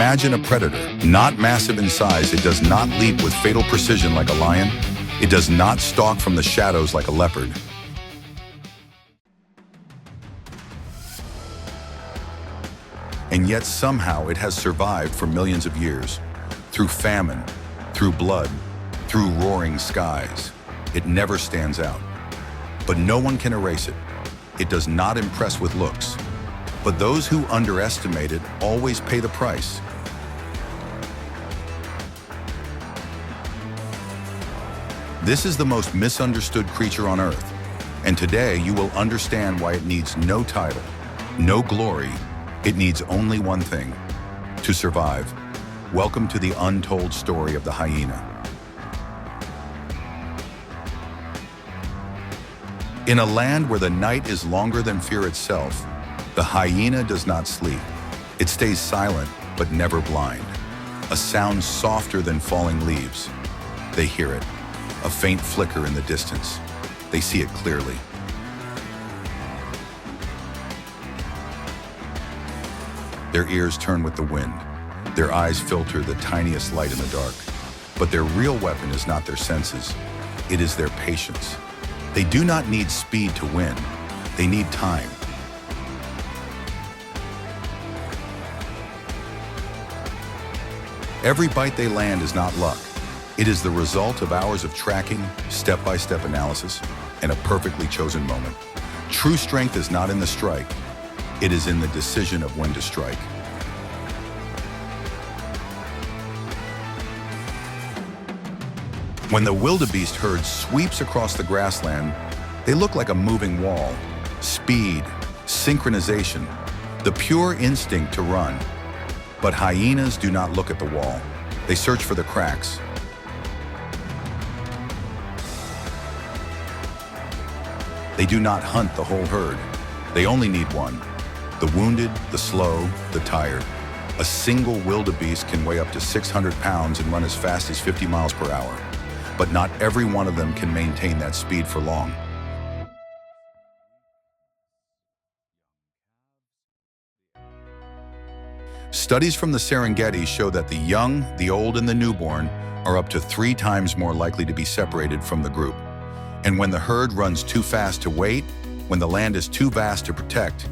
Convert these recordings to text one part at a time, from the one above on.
Imagine a predator, not massive in size. It does not leap with fatal precision like a lion. It does not stalk from the shadows like a leopard. And yet somehow it has survived for millions of years. Through famine, through blood, through roaring skies. It never stands out. But no one can erase it. It does not impress with looks. But those who underestimate it always pay the price. This is the most misunderstood creature on Earth. And today you will understand why it needs no title, no glory. It needs only one thing: to survive. Welcome to the untold story of the hyena. In a land where the night is longer than fear itself, the hyena does not sleep. It stays silent, but never blind. A sound softer than falling leaves. They hear it, a faint flicker in the distance. They see it clearly. Their ears turn with the wind. Their eyes filter the tiniest light in the dark. But their real weapon is not their senses. It is their patience. They do not need speed to win. They need time. Every bite they land is not luck. It is the result of hours of tracking, step-by-step analysis, and a perfectly chosen moment. True strength is not in the strike. It is in the decision of when to strike. When the wildebeest herd sweeps across the grassland, they look like a moving wall. Speed, synchronization, the pure instinct to run. But hyenas do not look at the wall. They search for the cracks. They do not hunt the whole herd. They only need one. The wounded, the slow, the tired. A single wildebeest can weigh up to 600 pounds and run as fast as 50 miles per hour. But not every one of them can maintain that speed for long. Studies from the Serengeti show that the young, the old, and the newborn are up to 3 times more likely to be separated from the group. And when the herd runs too fast to wait, when the land is too vast to protect,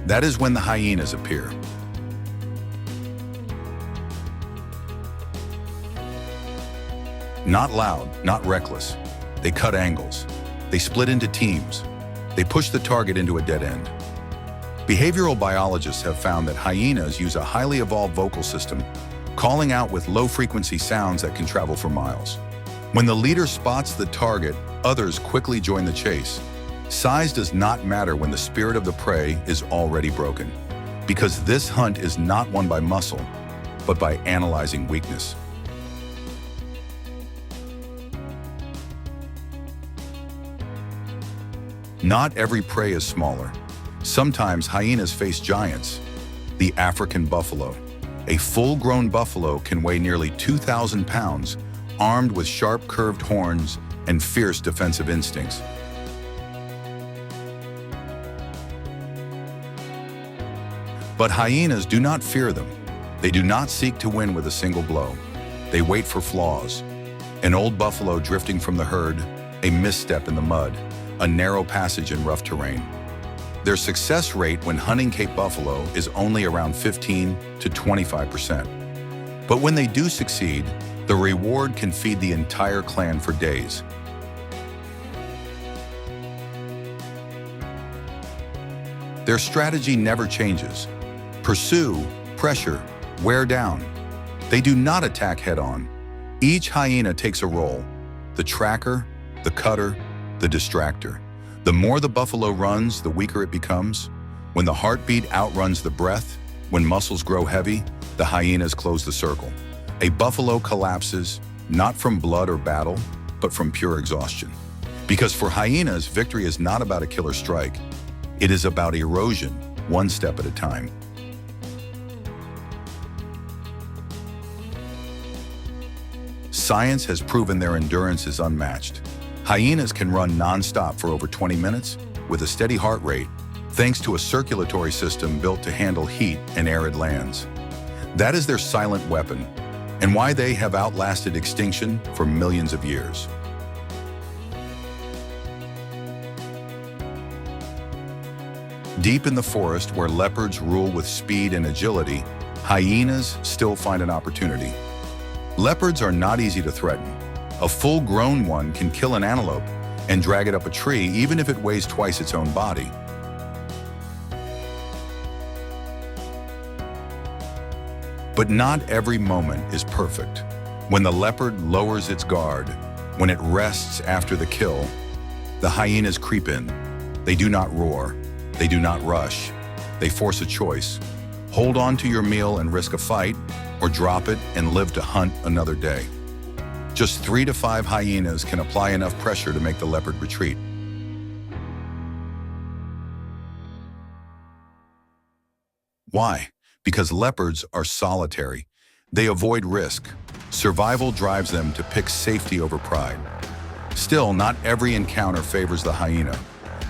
that is when the hyenas appear. Not loud, not reckless. They cut angles. They split into teams. They push the target into a dead end. Behavioral biologists have found that hyenas use a highly evolved vocal system, calling out with low-frequency sounds that can travel for miles. When the leader spots the target, others quickly join the chase. Size does not matter when the spirit of the prey is already broken, because this hunt is not won by muscle, but by analyzing weakness. Not every prey is smaller. Sometimes hyenas face giants. The African buffalo. A full-grown buffalo can weigh nearly 2,000 pounds, armed with sharp curved horns and fierce defensive instincts. But hyenas do not fear them. They do not seek to win with a single blow. They wait for flaws. An old buffalo drifting from the herd, a misstep in the mud, a narrow passage in rough terrain. Their success rate when hunting Cape buffalo is only around 15 to 25%. But when they do succeed, the reward can feed the entire clan for days. Their strategy never changes. Pursue, pressure, wear down. They do not attack head-on. Each hyena takes a role: the tracker, the cutter, the distractor. The more the buffalo runs, the weaker it becomes. When the heartbeat outruns the breath, when muscles grow heavy, the hyenas close the circle. A buffalo collapses, not from blood or battle, but from pure exhaustion. Because for hyenas, victory is not about a killer strike. It is about erosion, one step at a time. Science has proven their endurance is unmatched. Hyenas can run non-stop for over 20 minutes with a steady heart rate, thanks to a circulatory system built to handle heat in arid lands. That is their silent weapon, and why they have outlasted extinction for millions of years. Deep in the forest, where leopards rule with speed and agility, hyenas still find an opportunity. Leopards are not easy to threaten. A full-grown one can kill an antelope and drag it up a tree even if it weighs twice its own body. But not every moment is perfect. When the leopard lowers its guard, when it rests after the kill, the hyenas creep in. They do not roar. They do not rush. They force a choice. Hold on to your meal and risk a fight, or drop it and live to hunt another day. Just 3 to 5 hyenas can apply enough pressure to make the leopard retreat. Why? Because leopards are solitary. They avoid risk. Survival drives them to pick safety over pride. Still, not every encounter favors the hyena.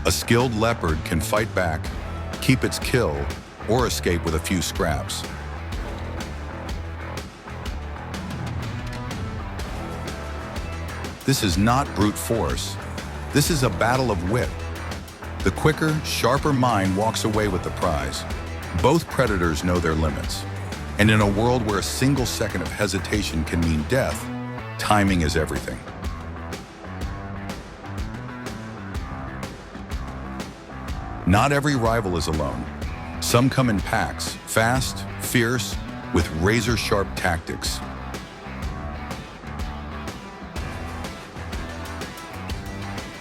A skilled leopard can fight back, keep its kill, or escape with a few scraps. This is not brute force. This is a battle of wit. The quicker, sharper mind walks away with the prize. Both predators know their limits. And in a world where a single second of hesitation can mean death, timing is everything. Not every rival is alone. Some come in packs, fast, fierce, with razor-sharp tactics.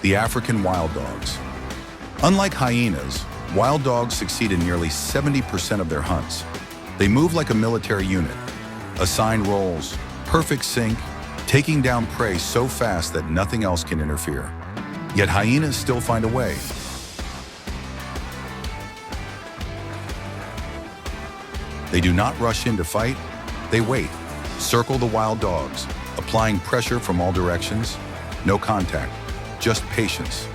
The African wild dogs. Unlike hyenas, wild dogs succeed in nearly 70% of their hunts. They move like a military unit. Assigned roles, perfect sync, taking down prey so fast that nothing else can interfere. Yet hyenas still find a way. They do not rush in to fight, they wait, circle the wild dogs, applying pressure from all directions, no contact, just patience.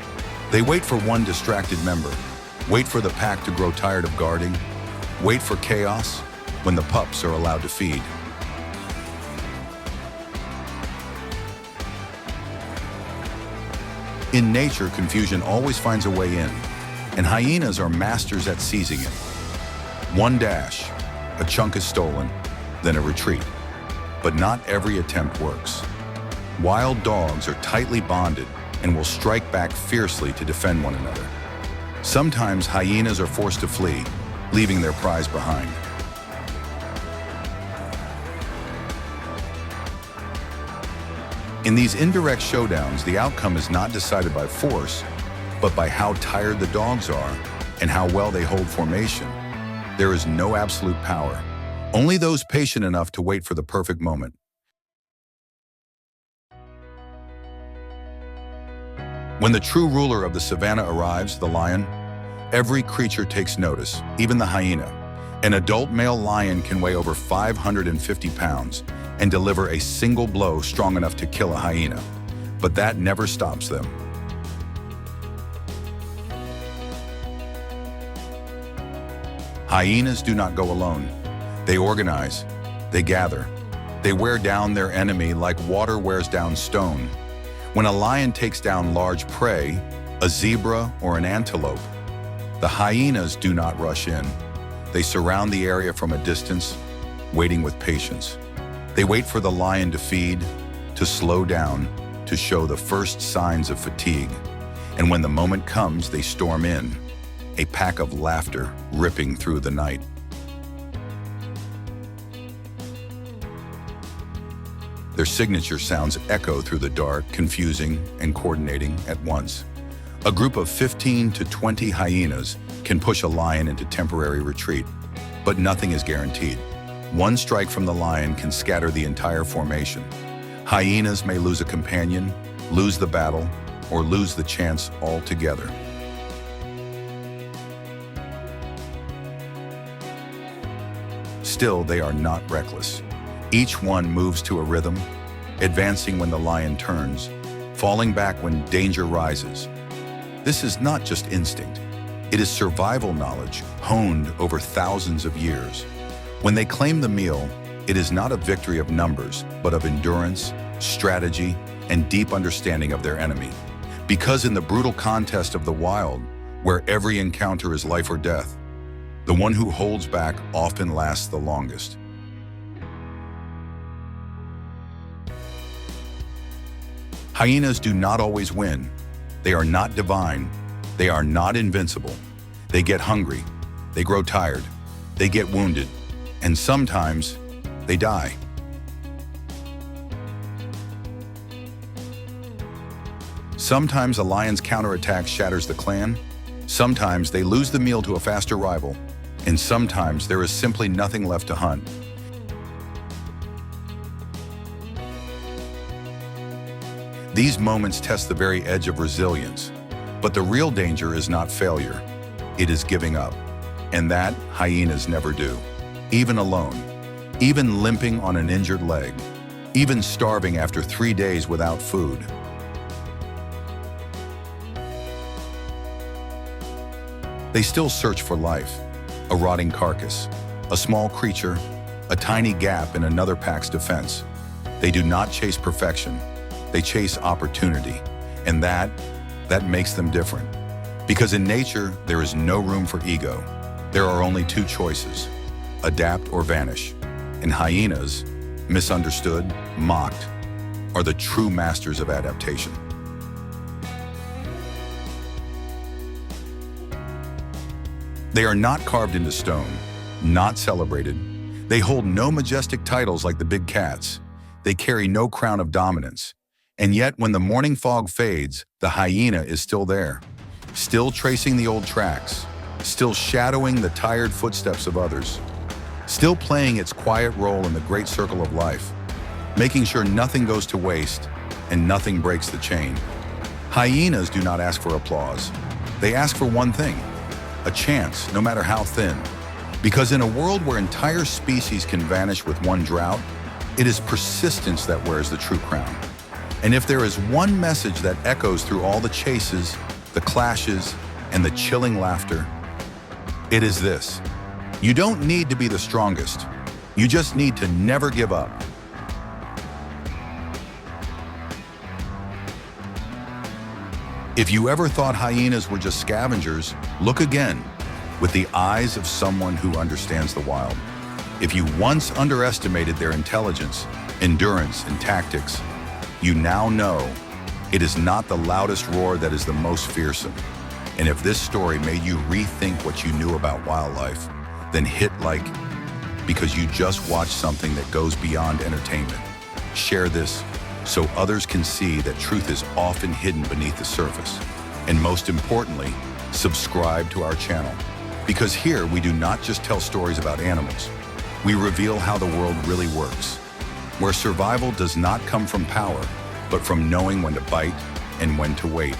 They wait for one distracted member, wait for the pack to grow tired of guarding, wait for chaos when the pups are allowed to feed. In nature, confusion always finds a way in, and hyenas are masters at seizing it. One dash, a chunk is stolen, then a retreat. But not every attempt works. Wild dogs are tightly bonded and will strike back fiercely to defend one another. Sometimes hyenas are forced to flee, leaving their prize behind. In these indirect showdowns, the outcome is not decided by force, but by how tired the dogs are and how well they hold formation. There is no absolute power, only those patient enough to wait for the perfect moment. When the true ruler of the savannah arrives, the lion, every creature takes notice, even the hyena. An adult male lion can weigh over 550 pounds and deliver a single blow strong enough to kill a hyena, but that never stops them. Hyenas do not go alone. They organize, they gather, they wear down their enemy like water wears down stone. When a lion takes down large prey, a zebra or an antelope, the hyenas do not rush in. They surround the area from a distance, waiting with patience. They wait for the lion to feed, to slow down, to show the first signs of fatigue. And when the moment comes, they storm in, a pack of laughter ripping through the night. Their signature sounds echo through the dark, confusing and coordinating at once. A group of 15 to 20 hyenas can push a lion into temporary retreat, but nothing is guaranteed. One strike from the lion can scatter the entire formation. Hyenas may lose a companion, lose the battle, or lose the chance altogether. Still, they are not reckless. Each one moves to a rhythm, advancing when the lion turns, falling back when danger rises. This is not just instinct. It is survival knowledge honed over thousands of years. When they claim the meal, it is not a victory of numbers, but of endurance, strategy, and deep understanding of their enemy. Because in the brutal contest of the wild, where every encounter is life or death, the one who holds back often lasts the longest. Hyenas do not always win. They are not divine. They are not invincible. They get hungry. They grow tired. They get wounded. And sometimes they die. Sometimes a lion's counterattack shatters the clan. Sometimes they lose the meal to a faster rival. And sometimes there is simply nothing left to hunt. These moments test the very edge of resilience. But the real danger is not failure. It is giving up. And that hyenas never do. Even alone. Even limping on an injured leg. Even starving after 3 days without food. They still search for life. A rotting carcass. A small creature. A tiny gap in another pack's defense. They do not chase perfection. They chase opportunity. And that makes them different. Because in nature, there is no room for ego. There are only 2 choices: adapt or vanish. And hyenas, misunderstood, mocked, are the true masters of adaptation. They are not carved into stone, not celebrated. They hold no majestic titles like the big cats. They carry no crown of dominance. And yet, when the morning fog fades, the hyena is still there, still tracing the old tracks, still shadowing the tired footsteps of others, still playing its quiet role in the great circle of life, making sure nothing goes to waste and nothing breaks the chain. Hyenas do not ask for applause. They ask for one thing: a chance, no matter how thin. Because in a world where entire species can vanish with one drought, it is persistence that wears the true crown. And if there is one message that echoes through all the chases, the clashes, and the chilling laughter, it is this: you don't need to be the strongest. You just need to never give up. If you ever thought hyenas were just scavengers, look again, with the eyes of someone who understands the wild. If you once underestimated their intelligence, endurance, and tactics, you now know it is not the loudest roar that is the most fearsome. And if this story made you rethink what you knew about wildlife, then hit like, because you just watched something that goes beyond entertainment. Share this so others can see that truth is often hidden beneath the surface. And most importantly, subscribe to our channel. Because here we do not just tell stories about animals. We reveal how the world really works, where survival does not come from power, but from knowing when to bite and when to wait.